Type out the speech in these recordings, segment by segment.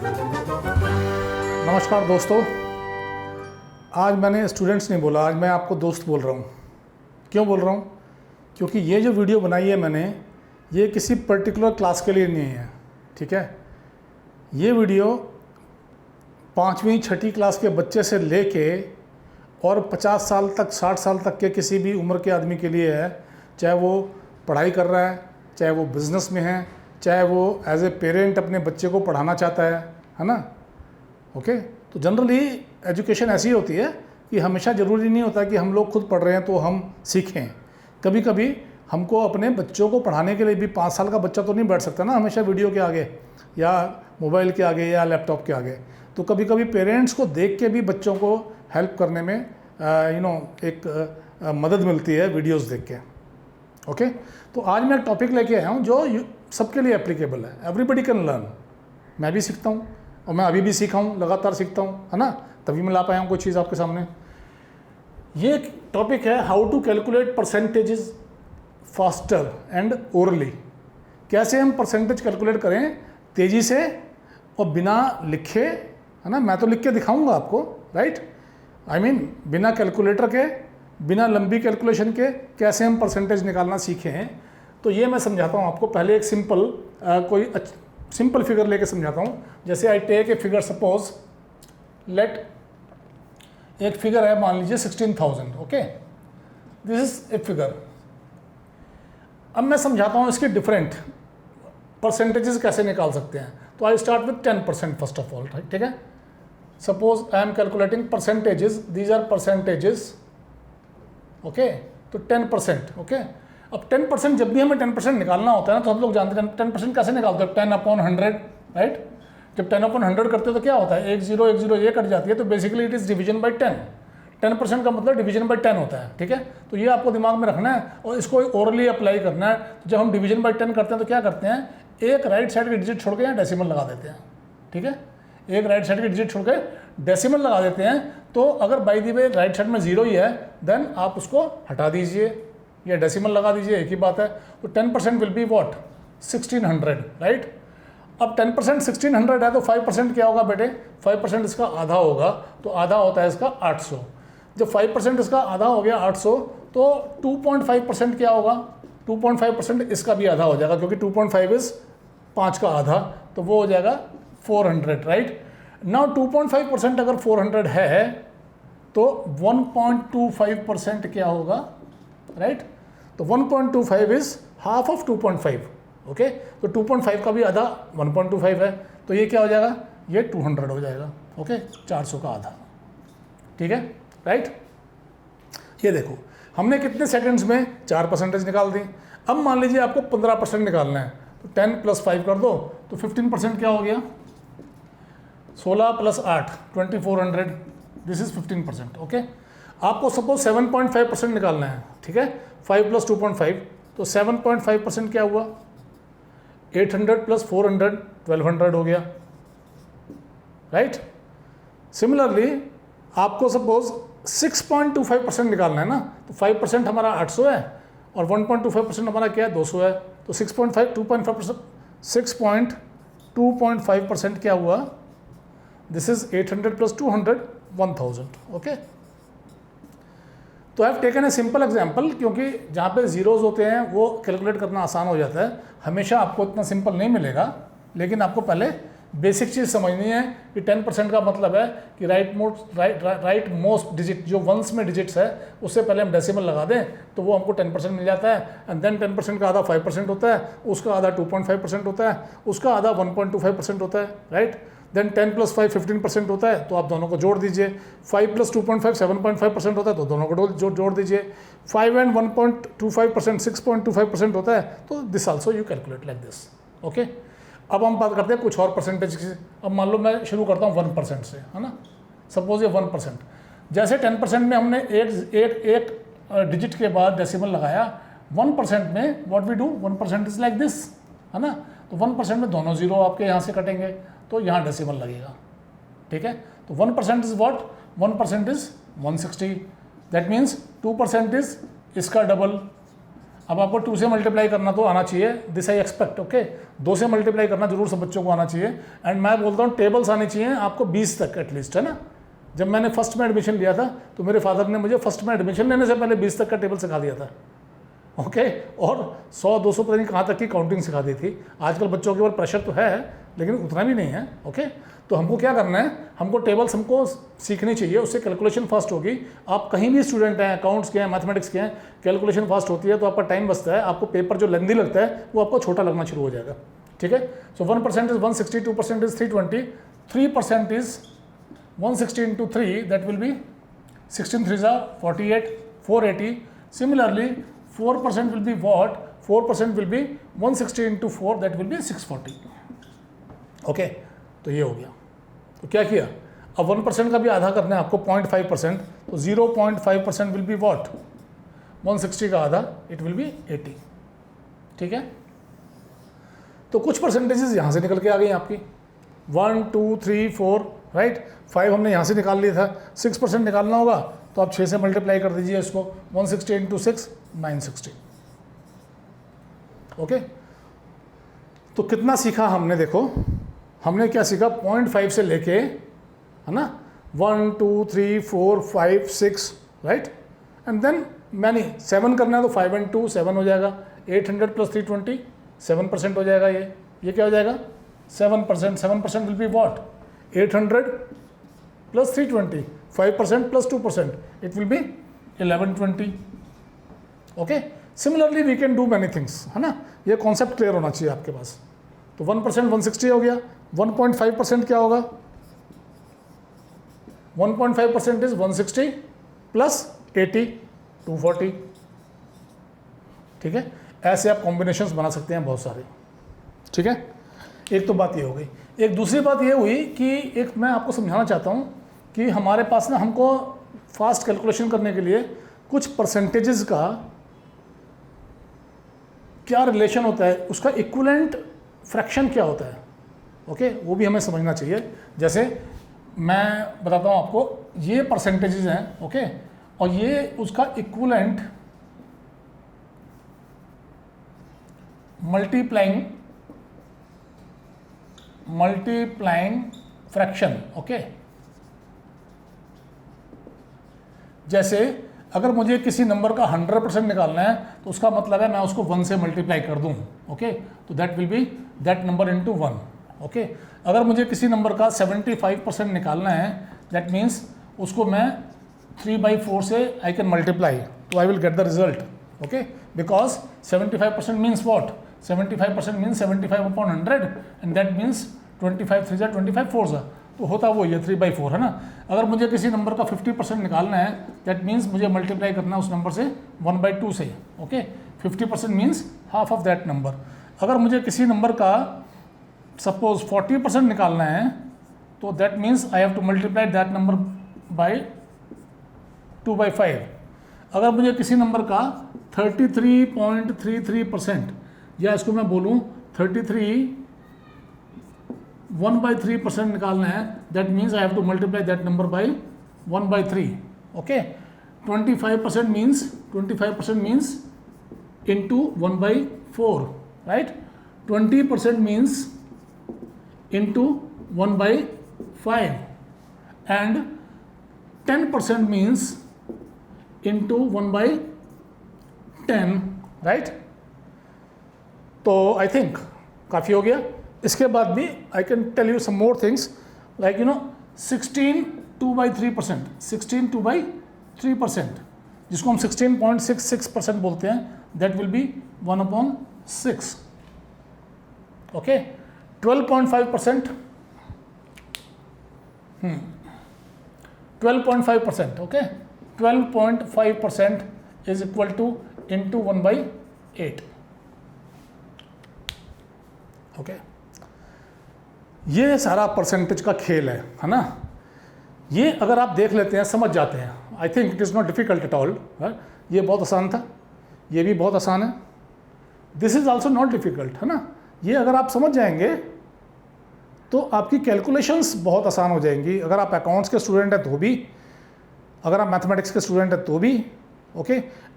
नमस्कार दोस्तों, आज मैंने स्टूडेंट्स नहीं बोला, आज मैं आपको दोस्त बोल रहा हूँ। क्यों बोल रहा हूँ? क्योंकि ये जो वीडियो बनाई है मैंने, ये किसी पर्टिकुलर क्लास के लिए नहीं है, ठीक है। ये वीडियो 5वीं 6ठी क्लास के बच्चे से लेके और 50 साल तक 60 साल तक के किसी भी उम्र के आदमी के लिए है। चाहे वो पढ़ाई कर रहा है, चाहे वो बिज़नेस में है, चाहे वो एज ए पेरेंट अपने बच्चे को पढ़ाना चाहता है ना। ओके, तो जनरली एजुकेशन ऐसी होती है कि हमेशा ज़रूरी नहीं होता कि हम लोग खुद पढ़ रहे हैं तो हम सीखें। कभी कभी हमको अपने बच्चों को पढ़ाने के लिए भी 5 साल का बच्चा तो नहीं बैठ सकता ना हमेशा वीडियो के आगे या मोबाइल के आगे या लैपटॉप के आगे। तो कभी कभी पेरेंट्स को देख के भी बच्चों को हेल्प करने में एक मदद मिलती है वीडियोस देख के। ओके, तो आज मैं एक टॉपिक लेके आया हूँ जो सबके लिए एप्लीकेबल है। Everybody can learn. मैं भी सीखता हूँ और मैं अभी भी सीखा हूँ, लगातार सीखता हूँ, है ना, तभी मैं ला पाया हूँ कोई चीज़ आपके सामने। ये टॉपिक है how to calculate percentages faster and orally. कैसे हम परसेंटेज कैलकुलेट करें तेज़ी से और बिना लिखे, है ना। मैं तो लिख के दिखाऊंगा आपको, राइट। आई मीन बिना कैलकुलेटर के, बिना लंबी कैलकुलेशन के कैसे हम परसेंटेज निकालना सीखे हैं। तो ये मैं समझाता हूँ आपको। पहले एक सिंपल फिगर लेके समझाता हूँ। जैसे I take a figure, suppose let एक फिगर है, मान लीजिए 16,000। Okay, this is a figure. अब मैं समझाता हूँ इसके डिफरेंट परसेंटेजेस कैसे निकाल सकते हैं। तो I start with 10% first of all, ठीक है। Suppose I am calculating percentages, these are percentages. Okay, तो 10%। ओके, अब 10% जब भी हमें 10% निकालना होता है ना, तो हम लोग जानते हैं 10% कैसे निकालते हैं। 10/100, राइट। जब 10/100 करते हो तो क्या होता है, 1 0 1 0 ये कट जाती है। तो basically it is division by 10। 10% का मतलब डिवीजन बाई 10 होता है, ठीक है। तो ये आपको दिमाग में रखना है और इसको ओरली अप्लाई करना है। जब हम डिवीजन बाई 10 करते हैं तो क्या करते हैं, एक राइट साइड की डिजिट छोड़ के यहाँ डेसिमल लगा देते हैं, ठीक है। एक राइट साइड की डिजिट छोड़ के डेसिमल लगा देते हैं। तो अगर by the way right side में 0 ही है, देन आप उसको हटा दीजिए या डेसिमल लगा दीजिए, एक ही बात है। तो 10% विल बी व्हाट, 1600, राइट। अब 10% 1600 है तो 5% क्या होगा बेटे, 5% इसका आधा होगा, तो आधा होता है इसका 800। जब 5% इसका आधा हो गया 800, तो 2.5% क्या होगा, 2.5% इसका भी आधा हो जाएगा, क्योंकि 2.5 इज 5 का आधा, तो वो हो जाएगा 400, राइट। नाउ 2.5% अगर 400 है तो 1.25% क्या होगा, राइट। तो 1.25 इज हाफ ऑफ 2.5। ओके, तो 2.5 का भी आधा 1.25 है, तो ये क्या हो जाएगा, ये 200 हो जाएगा। ओके, 400 का आधा, ठीक है, राइट। ये देखो हमने कितने सेकंड्स में 4 परसेंटेज निकाल दी। अब मान लीजिए आपको 15% निकालना है, तो 10 + 5 कर दो, तो 15% क्या हो गया, 16 + 8 2400, दिस इज 15%। ओके, आपको सपोज 7.5% निकालना है, ठीक है। 5 + 2.5, तो 7.5% क्या हुआ, 800 + 400 1200 हो गया, राइट। सिमिलरली आपको सपोज 6.25% निकालना है ना, तो 5% हमारा 800 है और 1.25% हमारा क्या है, 200 है। तो 6.25% क्या हुआ, दिस इज 800 + 200 1000। ओके, तो I have taken a simple example, क्योंकि जहाँ पे जीरोज होते हैं वो कैलकुलेट करना आसान हो जाता है। हमेशा आपको इतना सिंपल नहीं मिलेगा, लेकिन आपको पहले बेसिक चीज़ समझनी है कि 10% का मतलब है कि राइट मोस्ट डिजिट जो वंस में डिजिट्स है, उससे पहले हम डेसिमल लगा दें तो वो हमको 10% मिल जाता है। एंड देन 10% का आधा 5% होता है, उसका आधा 2.5% होता है, उसका आधा 1.25% होता है, राइट। देन 10 + 5 15% होता है, तो आप दोनों को जोड़ दीजिए। 5 + 2.5 7.5% होता है, तो दोनों को जोड़ दीजिए। 5 and 1.25% 6.25% होता है, तो this also you calculate like this. Okay, अब हम बात करते हैं कुछ और परसेंटेज की। अब मान लो मैं शुरू करता हूँ 1% से, है ना। सपोज ये 1%, जैसे 10% में हमने एक डिजिट के बाद डेसिमल लगाया, 1% में what we do, 1% is like this, है ना। तो 1% में दोनों जीरो आपके यहाँ से कटेंगे, तो यहाँ डेसिमल लगेगा, ठीक है। तो 1% is what, 1% is 160, that means 2% is इसका डबल। अब आपको 2 से मल्टीप्लाई करना तो आना चाहिए, दिस आई एक्सपेक्ट, ओके। 2 से मल्टीप्लाई करना जरूर सब बच्चों को आना चाहिए। एंड मैं बोलता हूँ टेबल्स आनी चाहिए आपको 20 तक एटलीस्ट, है ना। जब मैंने फर्स्ट में एडमिशन लिया था तो मेरे फादर ने मुझे फर्स्ट में एडमिशन लेने से पहले 20 तक का टेबल सिखा दिया था, ओके। और 100-200 पता नहीं कहाँ तक की काउंटिंग सिखा दी थी। आजकल बच्चों के ऊपर प्रेशर तो है लेकिन उतना भी नहीं है, ओके। तो हमको क्या करना है, हमको टेबल्स हमको सीखनी चाहिए, उससे कैलकुलेशन फास्ट होगी। आप कहीं भी स्टूडेंट हैं, अकाउंट्स के हैं, मैथमेटिक्स के हैं, कैलकुलेशन फास्ट होती है तो आपका टाइम बचता है, आपको पेपर जो लेंदी लगता है वो आपको छोटा लगना शुरू हो जाएगा, ठीक है। सो 1% is 160, 2% is 320, 3% is 160 into 3, that will be 16 3s are 48, 480. Similarly, 4% will be what? 4% will be 160 into 4, that will be 640. Okay, तो ये हो गया। तो क्या किया, अब 1% का भी आधा करना है आपको, 0.5%, तो 0.5% विल बी वॉट, 160 का आधा, इट विल बी 80, ठीक है। तो कुछ परसेंटेजेस यहाँ से निकल के आ गई आपकी, 1 2 3 4, राइट। 5 हमने यहाँ से निकाल लिया था, 6% निकालना होगा तो आप 6 से मल्टीप्लाई कर दीजिए इसको, 160 into 6, 960, ओके। तो कितना सीखा हमने, देखो हमने क्या सीखा, 0.5 से लेके, है ना, 1 2 3 4 5 6, राइट। एंड देन मैंने 7 करना है तो 5 and 2 7 हो जाएगा, 800 + 320 7% हो जाएगा। ये क्या हो जाएगा, 7%, 7% will be what, 800 + 320, 5% + 2%, it will be 1120, okay. Similarly we can do many things, है ना। ये कॉन्सेप्ट क्लियर होना चाहिए आपके पास। तो 1% 160 हो गया, 1.5% क्या होगा, 1.5% इज 160 + 80, 240, ठीक है। ऐसे आप कॉम्बिनेशंस बना सकते हैं बहुत सारे, ठीक है। एक तो बात ये हो गई। एक दूसरी बात ये हुई कि एक मैं आपको समझाना चाहता हूँ कि हमारे पास ना, हमको फास्ट कैलकुलेशन करने के लिए कुछ परसेंटेजेस का क्या रिलेशन होता है, उसका इक्विवेलेंट फ्रैक्शन क्या होता है, ओके, वो भी हमें समझना चाहिए। जैसे मैं बताता हूँ आपको, ये परसेंटेजेस हैं, ओके, और ये उसका इक्विवेलेंट मल्टीप्लाइंग फ्रैक्शन, ओके। जैसे अगर मुझे किसी नंबर का 100% निकालना है तो उसका मतलब है मैं उसको 1 से मल्टीप्लाई कर दूं, ओके, तो that will B that number into 1, okay. अगर मुझे किसी नंबर का 75% निकालना है, दैट मीन्स उसको मैं 3/4 से आई कैन मल्टीप्लाई, तो I will get the result, okay, because 75% means what, 75% means 75/100 and that means 25 3 25 4, तो होता वो ये 3/4, है ना। अगर मुझे किसी नंबर का 50% निकालना है, दैट मीन्स मुझे मल्टीप्लाई करना है उस नंबर से 1/2 से, okay. 50% means half of that number. अगर मुझे किसी नंबर का सपोज 40% निकालना है, तो that means I have to multiply that number bye 2/5। अगर मुझे किसी नंबर का 33.33%, या इसको मैं बोलूँ 1/3% निकालना है, that means I have to multiply that number by 1/3, okay. 25% means into 1/4, right. 20% means into 1/5 and 10% means into 1/10, right. तो आई थिंक काफ़ी हो गया। इसके बाद भी I can tell you some more things, like 16 2/3%, 16 2/3%, जिसको हम 16.66% बोलते हैं, that will be 1/6, okay. 12.5%, 12.5%, okay, 12.5% is equal to into 1/8, okay. ये सारा परसेंटेज का खेल है ना। ये अगर आप देख लेते हैं, समझ जाते हैं, I think it is not difficult at all. ये बहुत आसान था, ये भी बहुत आसान है, this is also not difficult, है ना। ये अगर आप समझ जाएंगे तो आपकी कैलकुलेशंस बहुत आसान हो जाएंगी। अगर आप अकाउंट्स के स्टूडेंट हैं तो भी, अगर आप मैथमेटिक्स के स्टूडेंट हैं तो भी, ओके।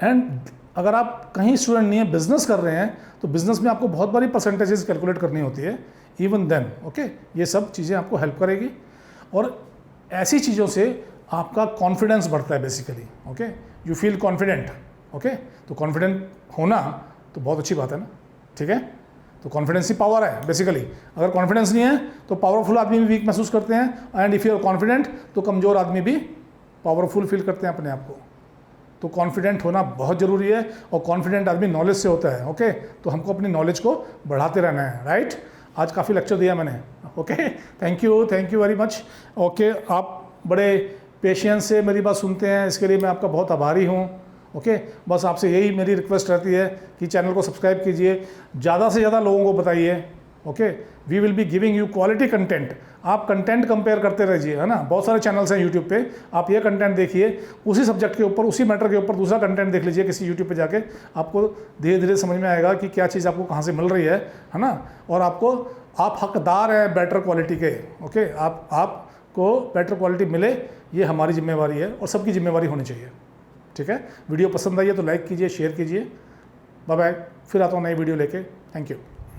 एंड अगर आप कहीं स्टूडेंट नहीं है, बिजनेस कर रहे हैं, तो बिजनेस में आपको बहुत बड़ी परसेंटेजेस कैलकुलेट करनी होती है इवन देन। ओके, ये सब चीज़ें आपको हेल्प करेगी और ऐसी चीज़ों से आपका कॉन्फिडेंस बढ़ता है basically. Okay, you feel confident. Okay, तो कॉन्फिडेंट होना तो बहुत अच्छी बात है ना, ठीक है। तो कॉन्फिडेंस ही पावर है बेसिकली। अगर कॉन्फिडेंस नहीं है तो पावरफुल आदमी भी वीक महसूस करते हैं, and if you are confident तो कमज़ोर आदमी भी पावरफुल फील करते हैं अपने आप को। तो कॉन्फिडेंट होना बहुत ज़रूरी है, और कॉन्फिडेंट आदमी नॉलेज से होता है। ओके, तो हमको अपनी नॉलेज को बढ़ाते रहना है, राइट। आज काफ़ी लेक्चर दिया मैंने। Okay, thank you very much. Okay, आप बड़े पेशेंस से मेरी बात सुनते हैं, इसके लिए मैं आपका बहुत आभारी हूँ। ओके, बस आपसे यही मेरी रिक्वेस्ट रहती है कि चैनल को सब्सक्राइब कीजिए, ज़्यादा से ज़्यादा लोगों को बताइए। Okay, we will be giving you quality content. आप कंटेंट कंपेयर करते रहिए, है ना। बहुत सारे चैनल्स हैं यूट्यूब पे, आप ये कंटेंट देखिए, उसी सब्जेक्ट के ऊपर, उसी मैटर के ऊपर दूसरा कंटेंट देख लीजिए किसी यूट्यूब पे जाके, आपको धीरे धीरे समझ में आएगा कि क्या चीज़ आपको कहाँ से मिल रही है ना। और आप हकदार हैं बेटर क्वालिटी के। ओके, आपको बेटर क्वालिटी मिले, ये हमारी जिम्मेवारी है और सबकी जिम्मेवारी होनी चाहिए, ठीक है। वीडियो पसंद आई है तो लाइक कीजिए, शेयर कीजिए। बाय बाय, फिर आता हूँ नई वीडियो लेके। Thank you.